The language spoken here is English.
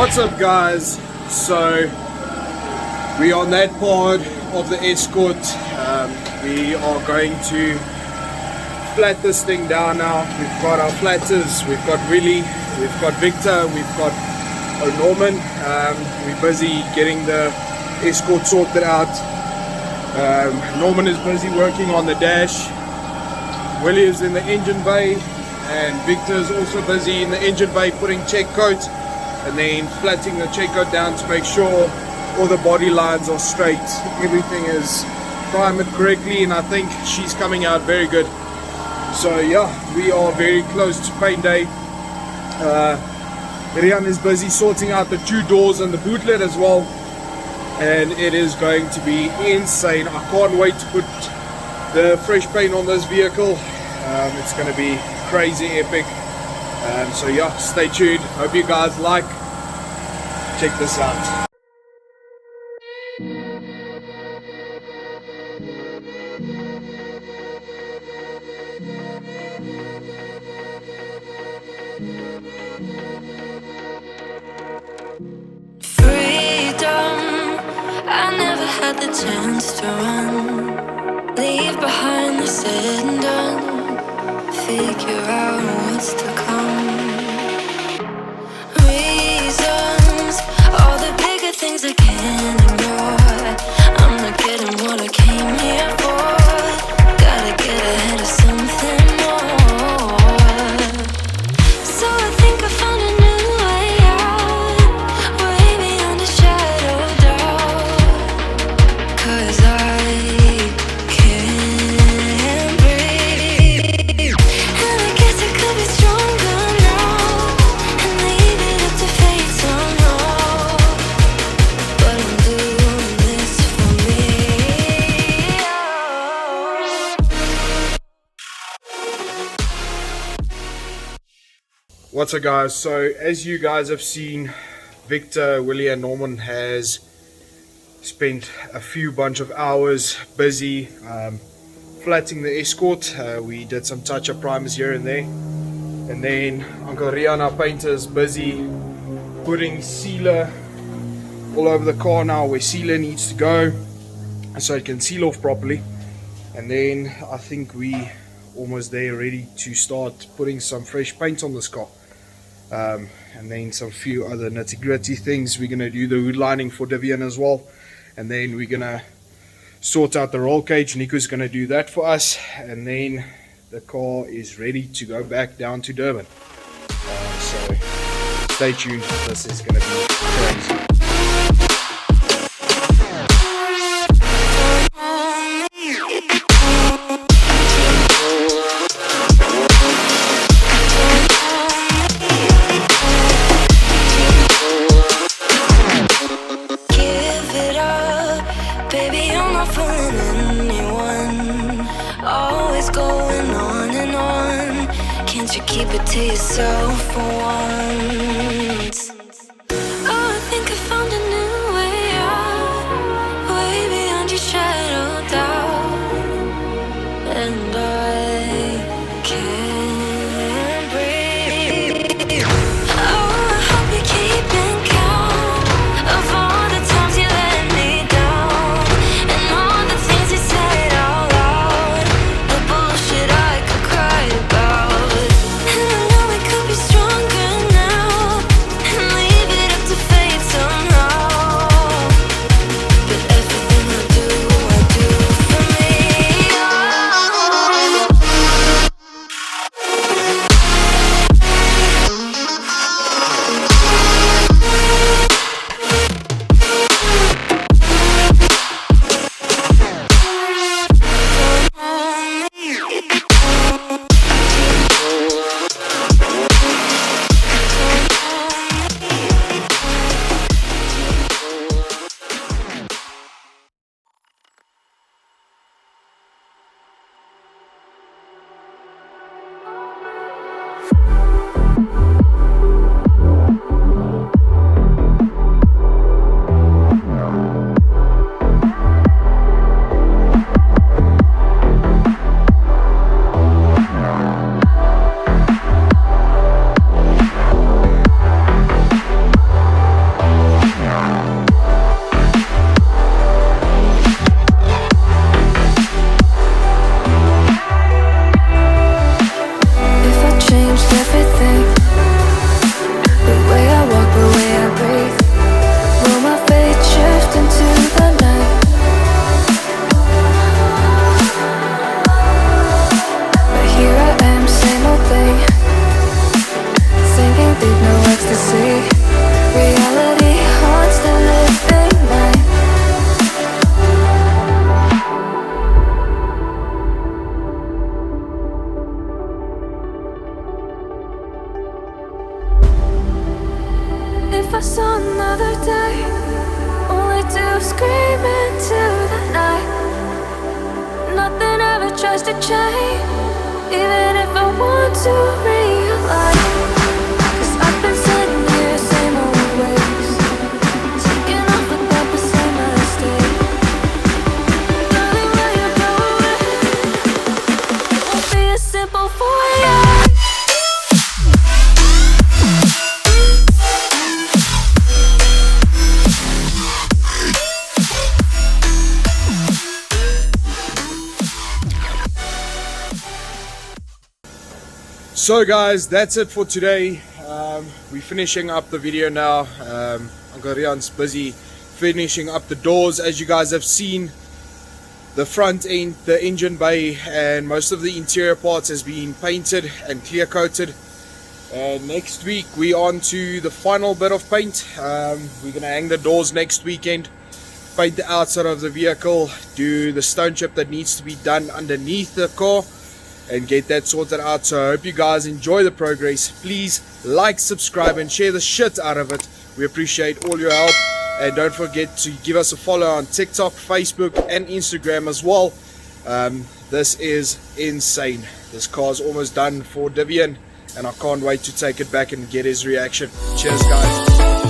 What's up, guys? So we're on that part of the Escort. We are going to flat this thing down now. We've got our flatters, we've got Willie, we've got Victor, we've got Norman. We're busy getting the Escort sorted out. Norman is busy working on the dash. Willie is in the engine bay, and Victor is also busy in the engine bay putting check coat and then flattening the check coat down to make sure all the body lines are straight, everything is primed correctly, and I think she's coming out very good. So yeah, we are very close to paint day. Rian is busy sorting out the two doors and the boot lid as well, and it is going to be insane. I can't wait to put the fresh paint on this vehicle. It's going to be crazy epic. So yeah, stay tuned. Hope you guys like. Check this out. I never had the chance to run, leave behind the said and done, figure out what's to come. Reasons, all the bigger things I can't ignore. I'm not getting what I came here for. Gotta get ahead of something more. So I think I found a new way out, way beyond the shadow of doubt. 'Cause I can't breathe, and I guess I could be stronger now and leave it up to fate somehow. But I'm doing this for me. What's up, guys? So as you guys have seen, Victor, Willie and Norman has spent a few bunch of hours busy flattening the Escort. We did some touch-up primers here and there, and then Uncle Rian, our painter, is busy putting sealer all over the car now where sealer needs to go so it can seal off properly. And then I think we almost there, ready to start putting some fresh paint on this car. And then some few other nitty gritty things. We're gonna do the hood lining for Divian as well, and then we're gonna sort out the roll cage. Nico's gonna do that for us, and then the car is ready to go back down to Durban. So stay tuned, this is gonna be crazy. Baby, I'm not fooling anyone. Always going on and on. Can't you keep it to yourself for once? Oh, I think I found a new way out, way beyond your shadow of doubt. And I can't breathe. Oh, I hope you're keeping count of all the times you let me down, and all the things you said out loud, the bullshit I could cry about. And I know we could be stronger now and tries to change, even if I want to realize. 'Cause I've been sitting here, same old ways, taking off without the same mistake. Darling, where you going? It won't be as simple for you. So guys, that's it for today. We're finishing up the video now. Angarian's busy finishing up the doors. As you guys have seen, the front end, the engine bay, and most of the interior parts has been painted and clear coated. And next week we're on to the final bit of paint. We're gonna hang the doors next weekend, paint the outside of the vehicle, do the stone chip that needs to be done underneath the car, and get that sorted out. So I hope you guys enjoy the progress. Please like, subscribe, and share the shit out of it. We appreciate all your help, and don't forget to give us a follow on TikTok, Facebook, and Instagram as well. This is insane. This car's almost done for Divian, and I can't wait to take it back and get his reaction. Cheers guys.